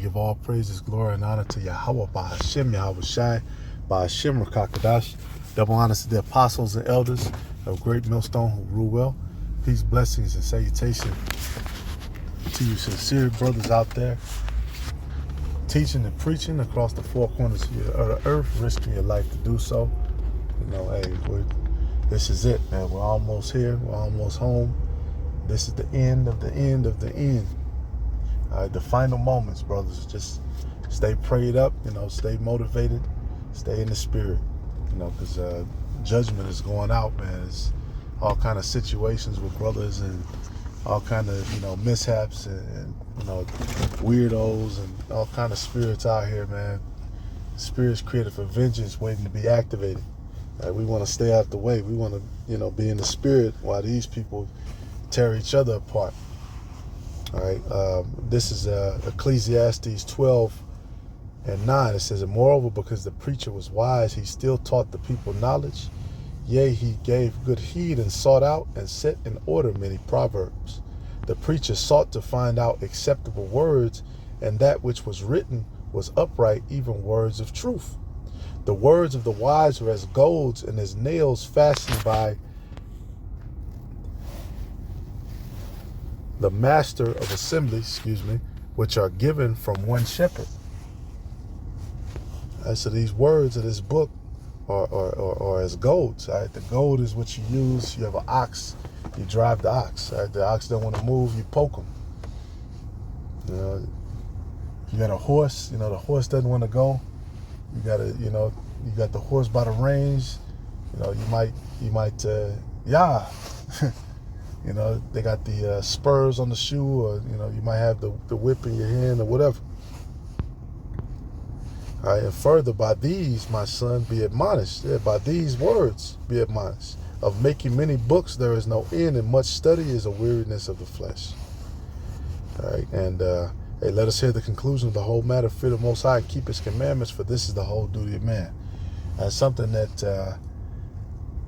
give all praises, glory, and honor to Yahweh, by Hashem, Yahweh Shai, by Hashem, Rakakadash. Double honors to the apostles and elders of Great Millstone who rule well. Peace, blessings, and salutation to you sincere brothers out there, teaching and preaching across the four corners of the earth, risking your life to do so. You know, hey, this is it, man. We're almost here. We're almost home. This is the end of the end of the end. All right, the final moments, brothers. Just stay prayed up, stay motivated, stay in the spirit, because judgment is going out, man. There's all kind of situations with brothers and all kind of, mishaps and weirdos and all kind of spirits out here, man. Spirits created for vengeance waiting to be activated. We want to stay out the way. We want to, be in the spirit while these people tear each other apart. All right. This is Ecclesiastes 12:9. It says, and moreover, because the preacher was wise, he still taught the people knowledge. Yea, he gave good heed and sought out and set in order many proverbs. The preacher sought to find out acceptable words, and that which was written was upright, even words of truth. The words of the wise are as goads and as nails fastened by the master of assembly, which are given from one shepherd. So these words of this book are as goads. Right? The goad is what you use. You have an ox, you drive the ox. Right? The ox don't want to move, you poke him. You got a horse. The horse doesn't want to go. You got you got the horse by the reins. You might, they got the spurs on the shoe, or you might have the whip in your hand or whatever. All right, and further, by these, my son, be admonished. Yeah, by these words, be admonished. Of making many books, there is no end, and much study is a weariness of the flesh. All right, and hey, let us hear the conclusion of the whole matter. Fear the Most High and keep His commandments, for this is the whole duty of man. That's something that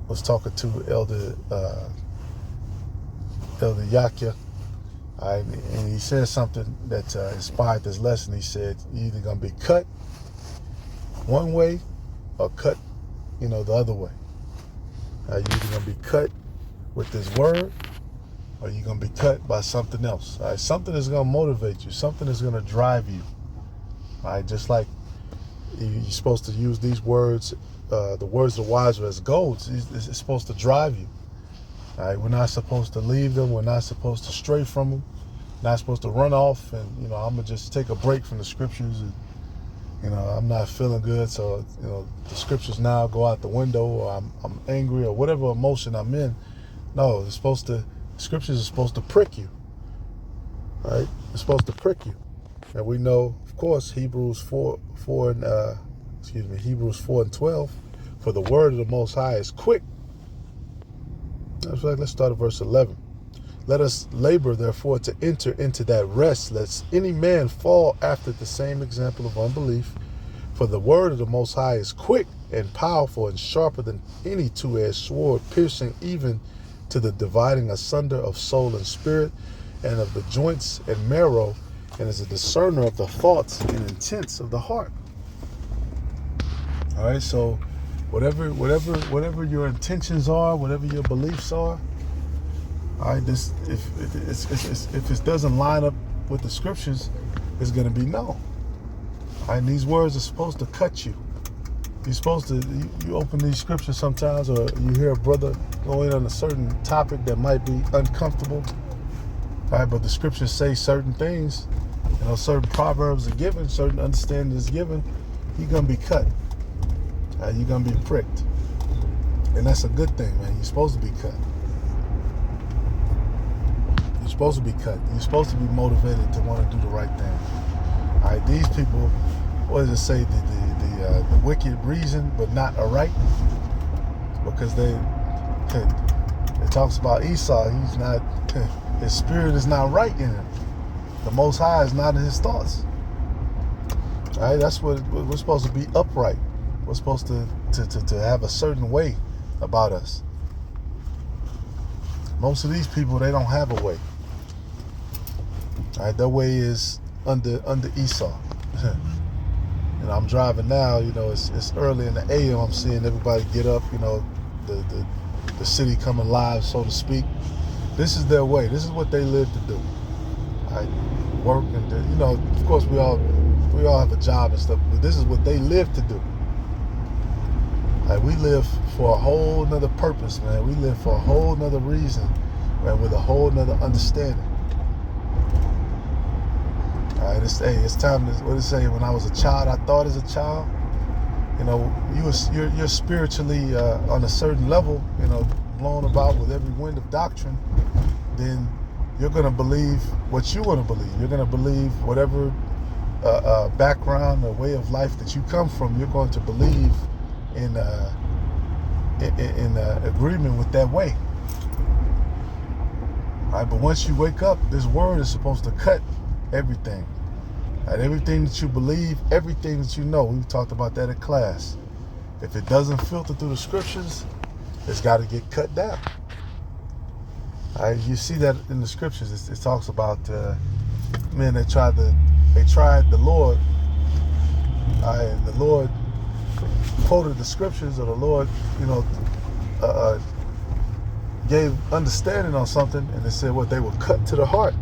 was talking to Elder Yakia. And he said something that inspired this lesson. He said, you're either going to be cut one way or cut, the other way. You're either going to be cut with this word or you're going to be cut by something else. All right? Something is going to motivate you. Something is going to drive you. All right? Just like you're supposed to use these words, the words of the wise are as goads. It's supposed to drive you. All right? We're not supposed to leave them. We're not supposed to stray from them. Not supposed to run off and, I'm going to just take a break from the scriptures and, I'm not feeling good, so, the scriptures now go out the window, or I'm angry, or whatever emotion I'm in. No, scriptures are supposed to prick you, right? It's supposed to prick you. And we know, of course, Hebrews 4:12, for the word of the Most High is quick. That's right, let's start at verse 11. Let us labor, therefore, to enter into that rest, lest any man fall after the same example of unbelief. For the word of the Most High is quick and powerful and sharper than any two-edged sword, piercing even to the dividing asunder of soul and spirit, and of the joints and marrow, and is a discerner of the thoughts and intents of the heart. All right, so whatever your intentions are, whatever your beliefs are, all right, if it doesn't line up with the scriptures, it's going to be no. All right, and these words are supposed to cut you. You're supposed to, you open these scriptures sometimes, or you hear a brother go in on a certain topic that might be uncomfortable. All right, but the scriptures say certain things, certain proverbs are given, certain understanding is given. You're going to be cut. All right, you're going to be pricked. And that's a good thing, man. You're supposed to be cut. You're supposed to be cut. You're supposed to be motivated to want to do the right thing. All right, these people, what does it say? The wicked reason, but not aright, because it talks about Esau. He's not. His spirit is not right in him. The Most High is not in his thoughts. All right, that's what we're supposed to be upright. We're supposed to have a certain way about us. Most of these people, they don't have a way. All right, their way is under Esau. And I'm driving now, it's early in the AM. I'm seeing everybody get up, the city come alive, so to speak. This is their way. This is what they live to do. Right? Work and of course we all have a job and stuff, but this is what they live to do. Right? We live for a whole nother purpose, man. We live for a whole nother reason, man, with a whole nother understanding. All right, it's time to, what it say, when I was a child, I thought as a child, you're spiritually on a certain level, blown about with every wind of doctrine, then you're going to believe what you want to believe. You're going to believe whatever background or way of life that you come from, you're going to believe in agreement with that way. All right, but once you wake up, this word is supposed to cut everything. Right, everything that you believe, everything that you know. We talked about that in class. If it doesn't filter through the scriptures, it's got to get cut down. All right, you see that in the scriptures. It talks about men that tried the Lord. All right, and the Lord quoted the scriptures, or the Lord, gave understanding on something, and it said what they were cut to the heart.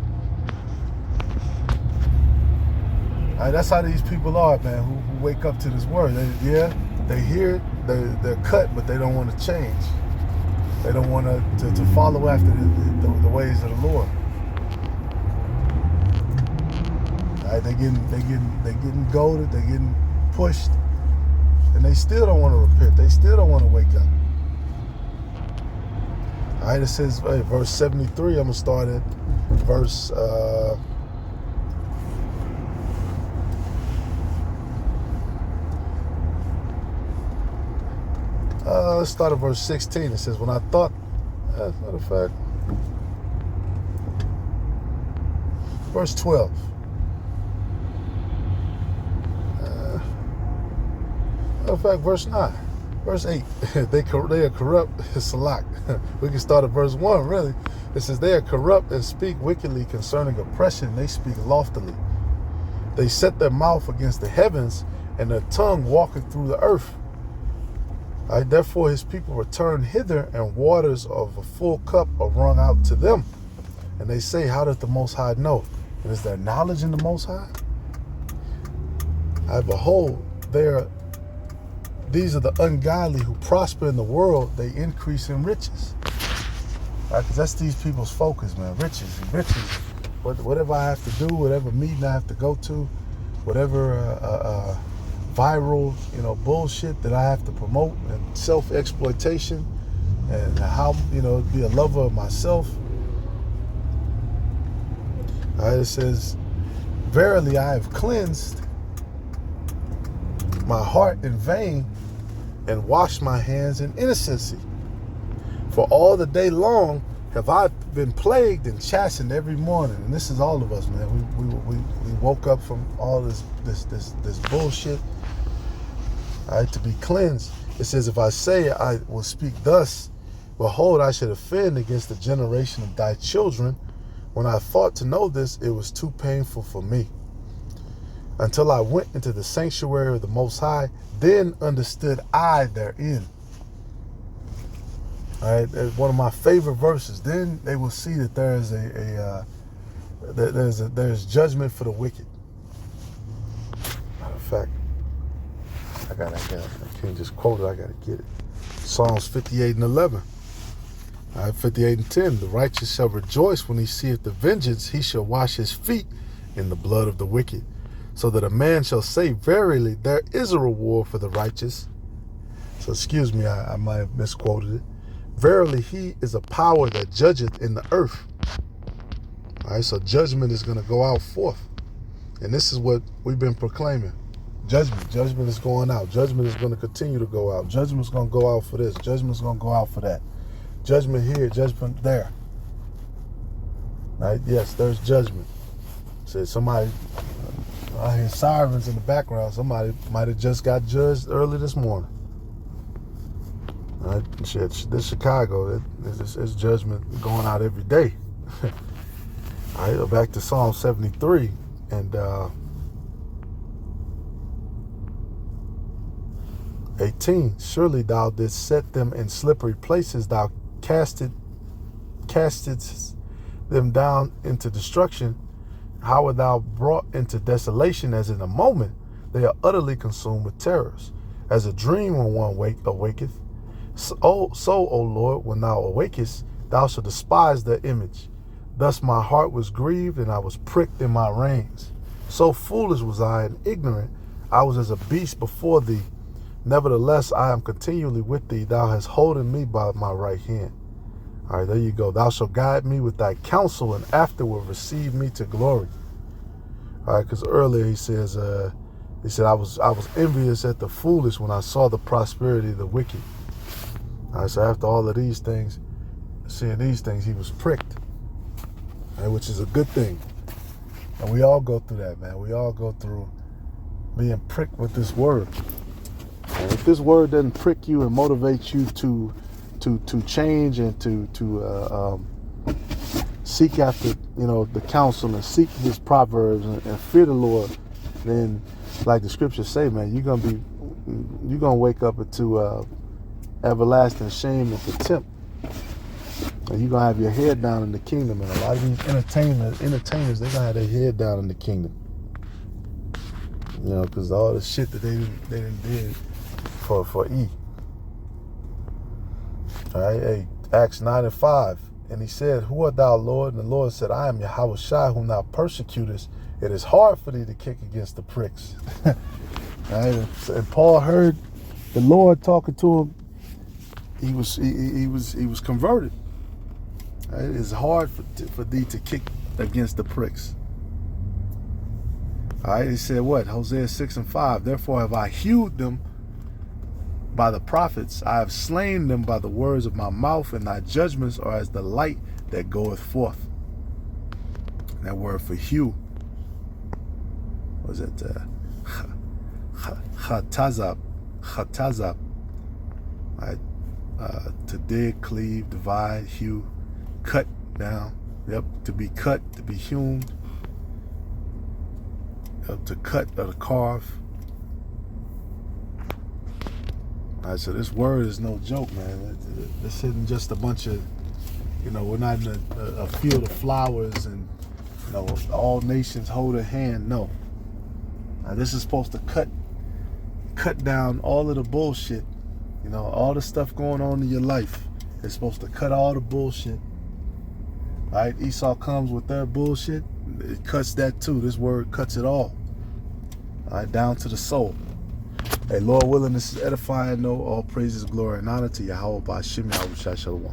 All right, that's how these people are, man, who wake up to this word. They hear it, they're cut, but they don't want to change. They don't want to follow after the ways of the Lord. All right, they getting goaded, they getting pushed, and they still don't want to repent. They still don't want to wake up. All right, it says, verse 73. I'm gonna start at verse. Let's start at verse 16. It says, when I thought, as a matter of fact, verse 12. Matter of fact, verse 9. Verse 8. They are corrupt. Salak. We can start at verse 1, really. It says, they are corrupt and speak wickedly concerning oppression. They speak loftily. They set their mouth against the heavens, and their tongue walketh through the earth. Right, therefore his people return hither, and waters of a full cup are wrung out to them. And they say, how doth the Most High know? And is there knowledge in the Most High? Behold, these are the ungodly who prosper in the world, they increase in riches. Right, because that's these people's focus, man. Riches. Whatever I have to do, whatever meeting I have to go to, whatever viral, bullshit that I have to promote, and self-exploitation, and how, be a lover of myself. All right, it says, verily I have cleansed my heart in vain, and washed my hands in innocency. For all the day long have I been plagued and chastened every morning. And this is all of us, man. We woke up from all this bullshit. All right, to be cleansed. It says, if I say I will speak thus, behold, I should offend against the generation of thy children. When I thought to know this, it was too painful for me. Until I went into the sanctuary of the Most High, then understood I therein. All right, that's one of my favorite verses. Then they will see that there is there's judgment for the wicked. Matter of fact, I can't just quote it. I gotta get it. Psalms 58 and 11. All right, 58 and 10. The righteous shall rejoice when he seeth the vengeance. He shall wash his feet in the blood of the wicked. So that a man shall say, verily, there is a reward for the righteous. So excuse me, I might have misquoted it. Verily, he is a power that judgeth in the earth. All right, so judgment is going to go out forth. And this is what we've been proclaiming. Judgment is going out. Judgment is going to continue to go out. Judgment is going to go out for this. Judgment is going to go out for that. Judgment here, judgment there. Right? Yes, there's judgment. Said somebody, I hear sirens in the background. Somebody might have just got judged early this morning. All right? This Chicago, it's judgment going out every day. All right, back to Psalm 73. And 18, surely thou didst set them in slippery places. Thou castedst them down into destruction. How art thou brought into desolation as in a moment? They are utterly consumed with terrors. As a dream when one awaketh. So, O Lord, when thou awakest, thou shalt despise the image. Thus my heart was grieved, and I was pricked in my reins. So foolish was I and ignorant. I was as a beast before thee. Nevertheless, I am continually with thee. Thou hast holden me by my right hand. All right, there you go. Thou shalt guide me with thy counsel, and afterward receive me to glory. All right, because earlier he says, he said, I was envious at the foolish when I saw the prosperity of the wicked. All right, so after all of these things, seeing these things, he was pricked, right, which is a good thing. And we all go through that, man. We all go through being pricked with this word. And if this word doesn't prick you and motivate you to change and to seek after, the counsel and seek his proverbs and fear the Lord, then, like the scriptures say, man, you're gonna wake up into everlasting shame and contempt, and you're gonna have your head down in the kingdom. And a lot of these entertainers, they're gonna have their head down in the kingdom, because all the shit that they didn't did for E. All right, hey, Acts 9:5, and he said, "Who art thou, Lord?" And the Lord said, "I am Yahweh Shai, whom thou persecutest. It is hard for thee to kick against the pricks." Right? And Paul heard the Lord talking to him. He was converted. Right? It is hard for thee to kick against the pricks. All right, he said what? Hosea 6:5. Therefore have I hewed them by the prophets. I have slain them by the words of my mouth, and thy judgments are as the light that goeth forth. And that word for hew was it chatazab. Right? To dig, cleave, divide, hew, cut down. Yep, to be cut, to be hewn, to cut or to carve. All right, so this word is no joke, man. This isn't just a bunch of, we're not in a field of flowers and, all nations hold a hand. No. Now, this is supposed to cut down all of the bullshit, all the stuff going on in your life. It's supposed to cut all the bullshit. All right, Esau comes with their bullshit. It cuts that too. This word cuts it all. All right, down to the soul. Hey, Lord willing, this is edifying. All praises, glory, and honor to Yahweh Ba'Shem Yahweh Shai Shalom.